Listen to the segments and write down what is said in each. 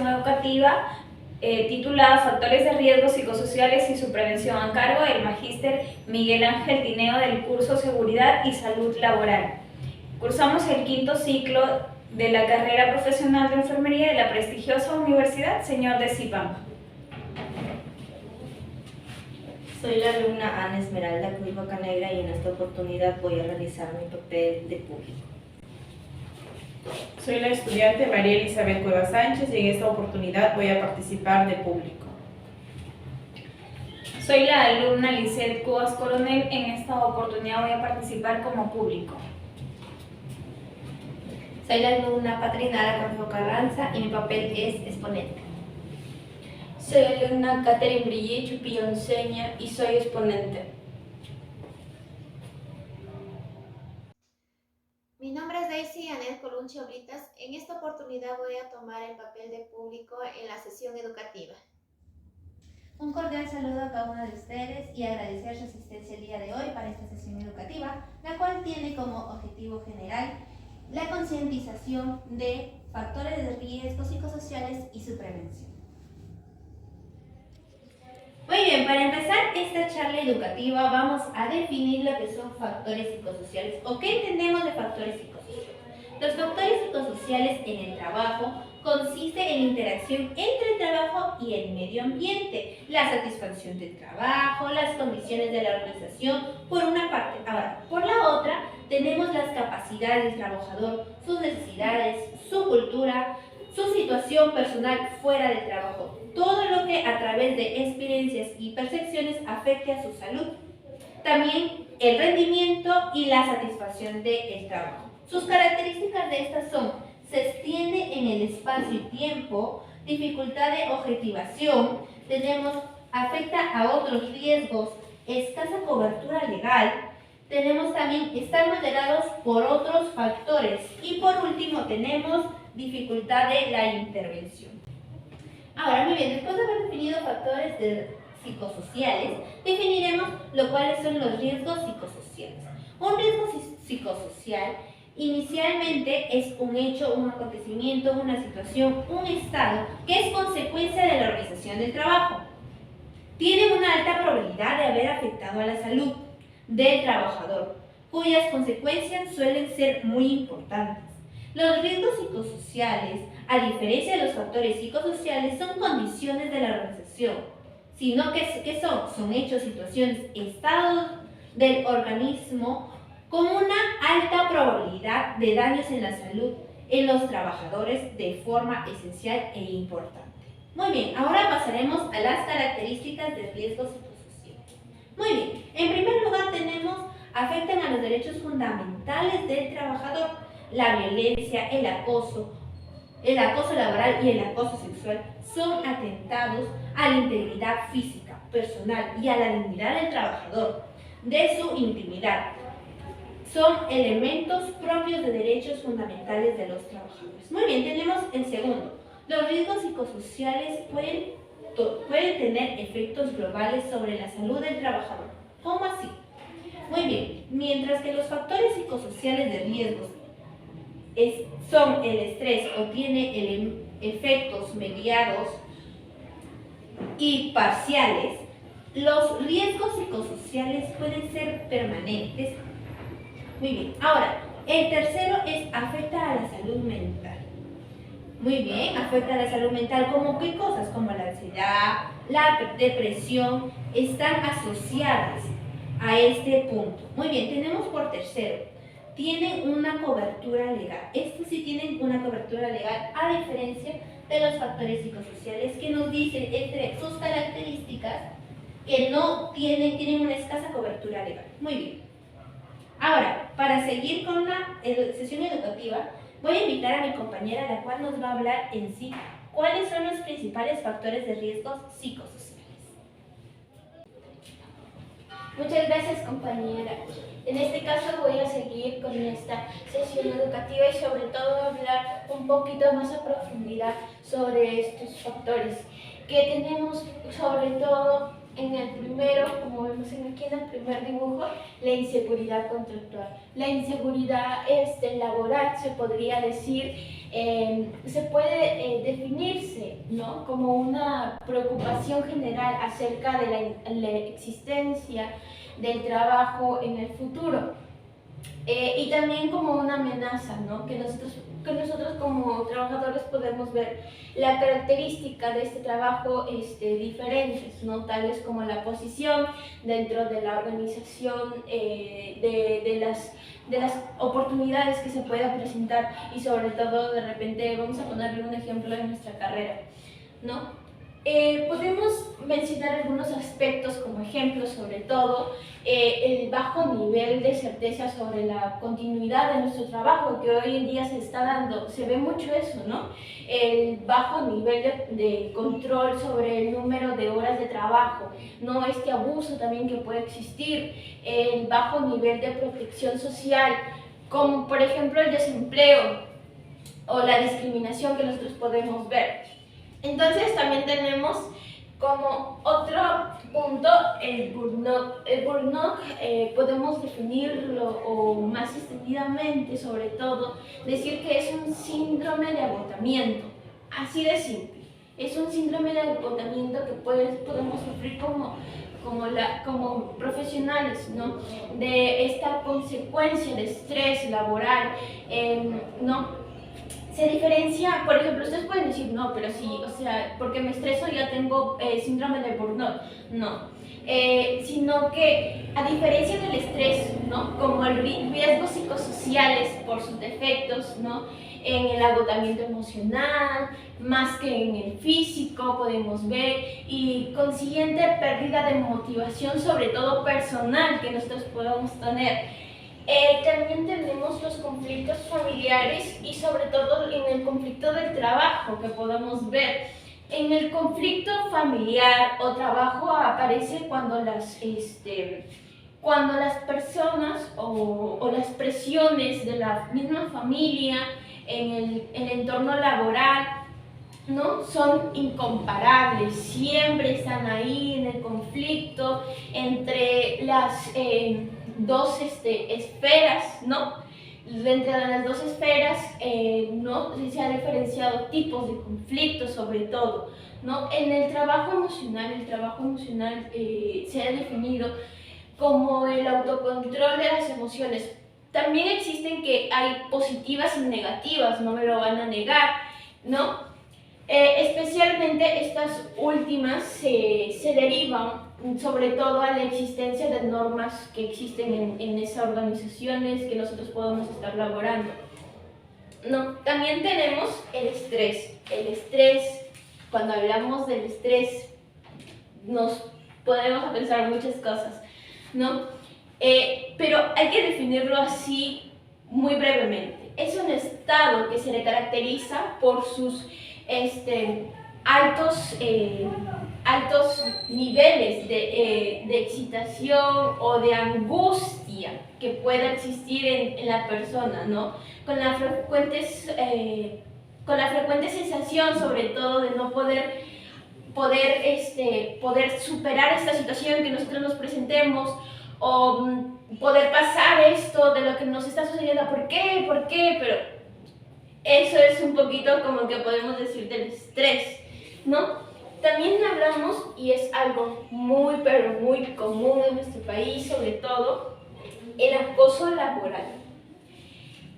sesión educativa titulada Factores de riesgo psicosociales y su prevención, a cargo del magíster Miguel Ángel Tineo del curso Seguridad y Salud Laboral. Cursamos el quinto ciclo de la carrera profesional de enfermería de la prestigiosa Universidad Señor de Zipán. Soy la alumna Ana Esmeralda Cruz Bocanegra y en esta oportunidad voy a realizar mi papel de público. Soy la estudiante María Elizabeth Cueva Sánchez y en esta oportunidad voy a participar de público. Soy la alumna Lisette Cubas Coronel, en esta oportunidad voy a participar como público. Soy la alumna Patrinara Cornejo Carranza y mi papel es exponente. Soy la alumna Catherine Brigitte Chupillón Seña y soy exponente. Mi nombre es Daisy Anet Colunchi Oblitas. En esta oportunidad voy a tomar el papel de público en la sesión educativa. Un cordial saludo a cada uno de ustedes y agradecer su asistencia el día de hoy para esta sesión educativa, la cual tiene como objetivo general la concientización de factores de riesgo psicosociales y su prevención. Muy bien, para empezar esta charla educativa vamos a definir lo que son factores psicosociales o qué entendemos de factores psicosociales. Los factores psicosociales en el trabajo consiste en interacción entre el trabajo y el medio ambiente, la satisfacción del trabajo, las condiciones de la organización, por una parte. Ahora, por la otra, tenemos las capacidades del trabajador, sus necesidades, su cultura, su situación personal fuera del trabajo, todo lo que a través de experiencias y percepciones afecte a su salud. También el rendimiento y la satisfacción del trabajo. Sus características de estas son: se extiende en el espacio y tiempo, dificultad de objetivación, afecta a otros riesgos, escasa cobertura legal, tenemos también, están moderados por otros factores y por último tenemos dificultad de la intervención. Ahora, muy bien, después de haber definido factores psicosociales, definiremos cuáles son los riesgos psicosociales. Un riesgo psicosocial inicialmente es un hecho, un acontecimiento, una situación, un estado que es consecuencia de la organización del trabajo. Tiene una alta probabilidad de haber afectado a la salud del trabajador, cuyas consecuencias suelen ser muy importantes. Los riesgos psicosociales, a diferencia de los factores psicosociales, son condiciones de la organización, sino que son hechos, situaciones, estados del organismo con una alta probabilidad de daños en la salud en los trabajadores de forma esencial e importante. Muy bien, ahora pasaremos a las características del riesgo psicosocial. Muy bien, en primer lugar afectan a los derechos fundamentales del trabajador. La violencia, el acoso laboral y el acoso sexual son atentados a la integridad física, personal y a la dignidad del trabajador, de su intimidad. Son elementos propios de derechos fundamentales de los trabajadores. Muy bien, tenemos el segundo. Los riesgos psicosociales pueden tener efectos globales sobre la salud del trabajador. ¿Cómo así? Muy bien, mientras que los factores psicosociales de riesgos son el estrés o tiene efectos mediados y parciales, los riesgos psicosociales pueden ser permanentes. Muy bien, ahora, el tercero afecta a la salud mental. Muy bien, afecta a la salud mental, ¿como qué cosas? Como la ansiedad, la depresión, están asociadas a este punto. Muy bien, tenemos por tercero, tienen una cobertura legal. Estos sí tienen una cobertura legal, a diferencia de los factores psicosociales que nos dicen entre sus características que no tienen una escasa cobertura legal. Muy bien. Ahora, para seguir con la sesión educativa, voy a invitar a mi compañera, la cual nos va a hablar en sí cuáles son los principales factores de riesgos psicosociales. Muchas gracias, compañera. En este caso voy a seguir con esta sesión educativa y sobre todo hablar un poquito más a profundidad sobre estos factores que tenemos, sobre todo en el primero, como vemos aquí en el primer dibujo, la inseguridad contractual. La inseguridad laboral, se podría decir, se puede definirse, ¿no?, como una preocupación general acerca de la existencia del trabajo en el futuro. Y también como una amenaza, ¿no?, que nosotros como trabajadores podemos ver la característica de este trabajo diferentes, ¿no?, tales como la posición dentro de la organización, de las oportunidades que se puedan presentar y sobre todo de repente vamos a ponerle un ejemplo en nuestra carrera, ¿no? Podemos mencionar algunos aspectos como ejemplos, sobre todo el bajo nivel de certeza sobre la continuidad de nuestro trabajo que hoy en día se está dando. Se ve mucho eso, ¿no? El bajo nivel de control sobre el número de horas de trabajo, ¿no? Este abuso también que puede existir, el bajo nivel de protección social, como por ejemplo el desempleo o la discriminación que nosotros podemos ver. Entonces también tenemos como otro punto el burnout. El burnout podemos definirlo o más extendidamente, sobre todo, decir que es un síndrome de agotamiento, así de simple. Es un síndrome de agotamiento que podemos sufrir como profesionales, ¿no?, de esta consecuencia de estrés laboral, ¿no? Se diferencia, por ejemplo, ustedes pueden decir, no, pero sí, o sea, porque me estreso ya tengo síndrome de burnout. No, sino que a diferencia del estrés, ¿no?, como el riesgos psicosociales por sus defectos, ¿no?, en el agotamiento emocional, más que en el físico podemos ver, y consiguiente pérdida de motivación, sobre todo personal, que nosotros podemos tener. También tenemos los conflictos familiares y sobre todo en el conflicto del trabajo que podemos ver. En el conflicto familiar o trabajo aparece cuando las personas o las presiones de la misma familia en el entorno laboral, ¿no?, son incomparables, siempre están ahí en el conflicto entre las dos esferas, ¿no? Entre las dos esferas, ¿no?, se han diferenciado tipos de conflictos, sobre todo, ¿no? En el trabajo emocional se ha definido como el autocontrol de las emociones. También existen que hay positivas y negativas, no me lo van a negar, ¿no? Especialmente estas últimas se derivan sobre todo a la existencia de normas que existen en esas organizaciones que nosotros podemos estar laborando. No, también tenemos el estrés. El estrés, cuando hablamos del estrés, nos podemos pensar muchas cosas, ¿no? Pero hay que definirlo así muy brevemente. Es un estado que se le caracteriza por sus altos niveles de excitación o de angustia que pueda existir en la persona, ¿no? Con la frecuente sensación, sobre todo, de no poder superar esta situación que nosotros nos presentemos o poder pasar esto de lo que nos está sucediendo. ¿Por qué? Pero eso es un poquito como que podemos decir del estrés, ¿no? También hablamos, y es algo muy, pero muy común en nuestro país, sobre todo, el acoso laboral.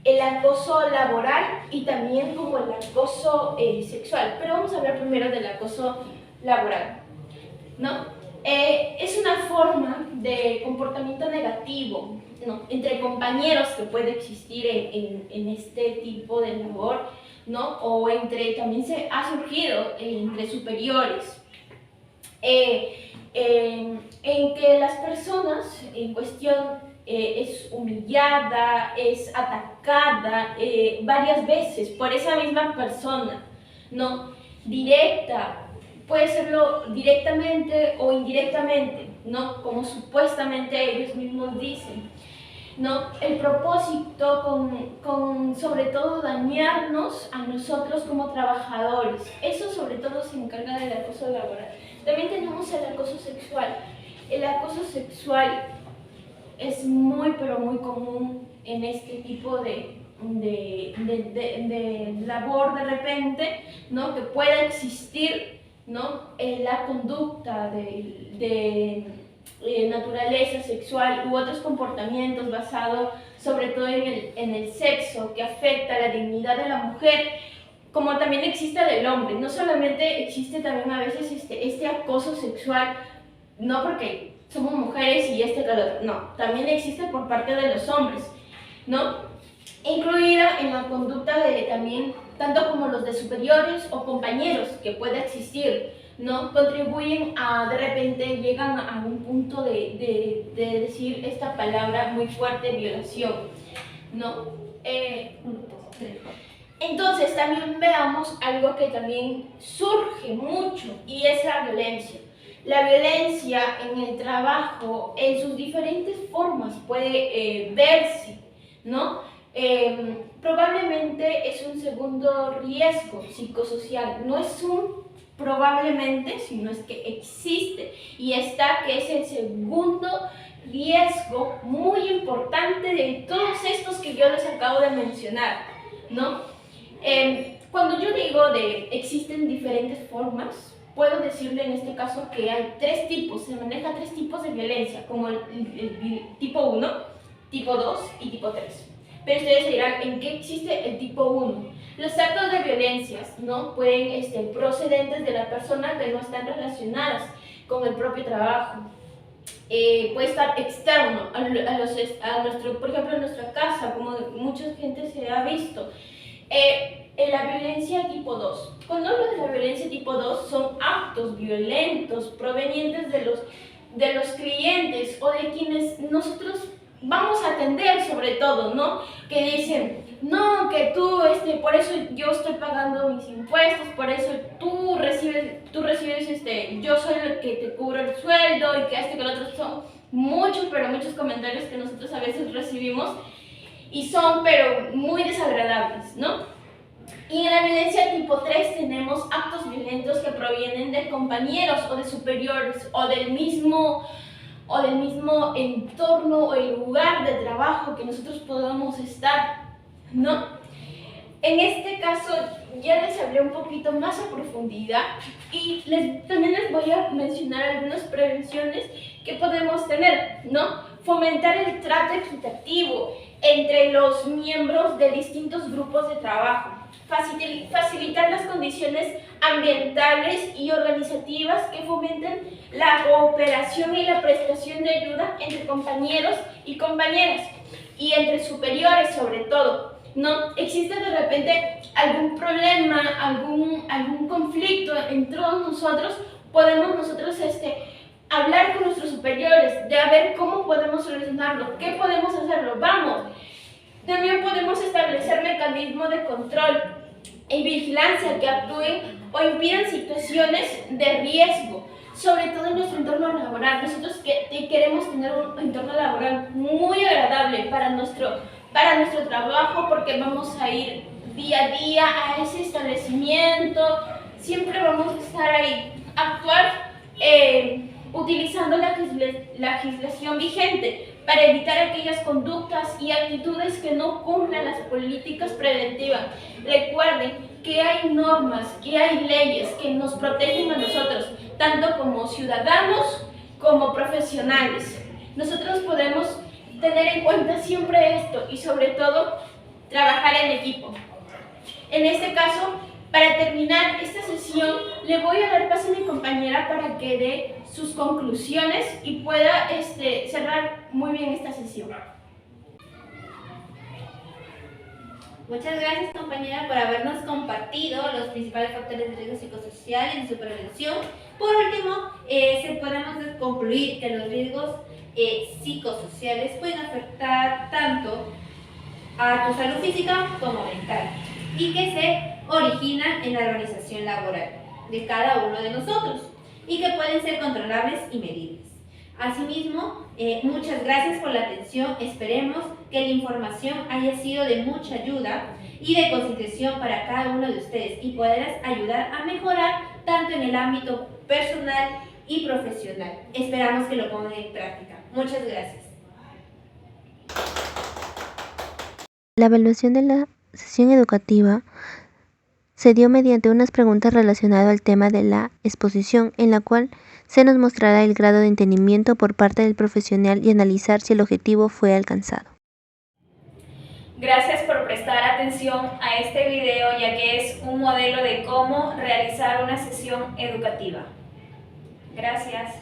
El acoso laboral y también como el acoso sexual. Pero vamos a hablar primero del acoso laboral, ¿no? Es una forma de comportamiento negativo, ¿no?, entre compañeros que puede existir en este tipo de labor, ¿no?, o también se ha surgido entre superiores, en que las personas en cuestión es humillada, es atacada varias veces por esa misma persona, ¿no?, directa. Puede serlo directamente o indirectamente, ¿no?, como supuestamente ellos mismos dicen, ¿no? El propósito con sobre todo dañarnos a nosotros como trabajadores. Eso sobre todo se encarga del acoso laboral. También tenemos el acoso sexual. El acoso sexual es muy pero muy común en este tipo de de labor de repente, ¿no? Que pueda existir, ¿no? La conducta de naturaleza sexual u otros comportamientos basados sobre todo en el sexo que afecta la dignidad de la mujer, como también existe del hombre. No solamente existe también a veces este acoso sexual, no porque somos mujeres y no, también existe por parte de los hombres, ¿no? Incluida en la conducta de también, tanto como los de superiores o compañeros que puede existir, ¿no? Contribuyen a, de repente, llegan a un punto de decir esta palabra muy fuerte, violación, ¿no? Entonces, también veamos algo que también surge mucho y es la violencia. La violencia en el trabajo, en sus diferentes formas, puede verse, ¿no? Probablemente es un segundo riesgo psicosocial, no es un probablemente, sino es que existe y está, que es el segundo riesgo muy importante de todos estos que yo les acabo de mencionar, ¿no? Cuando yo digo de existen diferentes formas, puedo decirle en este caso que hay tres tipos, se maneja tres tipos de violencia, como el tipo 1, tipo 2 y tipo 3. Pero ustedes dirán, ¿en qué existe el tipo 1? Los actos de violencias, ¿no? Pueden procedentes de la persona que no están relacionadas con el propio trabajo. Puede estar externo a nuestro, por ejemplo, en nuestra casa, como mucha gente se ha visto. En la violencia tipo 2. Cuando hablo de la violencia tipo 2, son actos violentos provenientes de los clientes o de quienes nosotros vamos a atender, sobre todo, ¿no? Que dicen, no, que tú, por eso yo estoy pagando mis impuestos, por eso tú recibes, yo soy el que te cubro el sueldo y que lo otro. Son muchos, pero muchos comentarios que nosotros a veces recibimos y son, pero muy desagradables, ¿no? Y en la violencia tipo 3 tenemos actos violentos que provienen de compañeros o de superiores o del mismo entorno o el lugar de trabajo que nosotros podamos estar, ¿no? En este caso ya les hablé un poquito más a profundidad y también les voy a mencionar algunas prevenciones que podemos tener, ¿no? Fomentar el trato equitativo entre los miembros de distintos grupos de trabajo, facilitar las condiciones ambientales y organizativas que fomenten la cooperación y la prestación de ayuda entre compañeros y compañeras y entre superiores sobre todo. No existe de repente algún problema, algún conflicto entre todos nosotros, podemos nosotros hablar con nuestros superiores, de a ver cómo podemos solucionarlo, qué podemos hacerlo, vamos. También podemos establecer mecanismos de control y vigilancia que actúen o impidan situaciones de riesgo, sobre todo en nuestro entorno laboral. Nosotros queremos tener un entorno laboral muy agradable para nuestro trabajo, porque vamos a ir día a día a ese establecimiento, siempre vamos a estar ahí, actuar utilizando la legislación vigente para evitar aquellas conductas y actitudes que no cumplan las políticas preventivas. Recuerden que hay normas, que hay leyes que nos protegen a nosotros, tanto como ciudadanos como profesionales. Nosotros podemos tener en cuenta siempre esto y sobre todo trabajar en equipo. En este caso, para terminar esta sesión, le voy a dar paso a mi compañera para que dé sus conclusiones y pueda cerrar muy bien esta sesión. Muchas gracias, compañera, por habernos compartido los principales factores de riesgo psicosocial y su prevención. Por último, podemos concluir que los riesgos psicosociales pueden afectar tanto a tu salud física como mental y que se originan en la organización laboral de cada uno de nosotros y que pueden ser controlables y medibles. Asimismo, muchas gracias por la atención. Esperemos que la información haya sido de mucha ayuda y de concentración para cada uno de ustedes y poderles ayudar a mejorar tanto en el ámbito personal y profesional. Esperamos que lo pongan en práctica. Muchas gracias. La evaluación de la sesión educativa se dio mediante unas preguntas relacionadas al tema de la exposición, en la cual se nos mostrará el grado de entendimiento por parte del profesional y analizar si el objetivo fue alcanzado. Gracias por prestar atención a este video, ya que es un modelo de cómo realizar una sesión educativa. Gracias.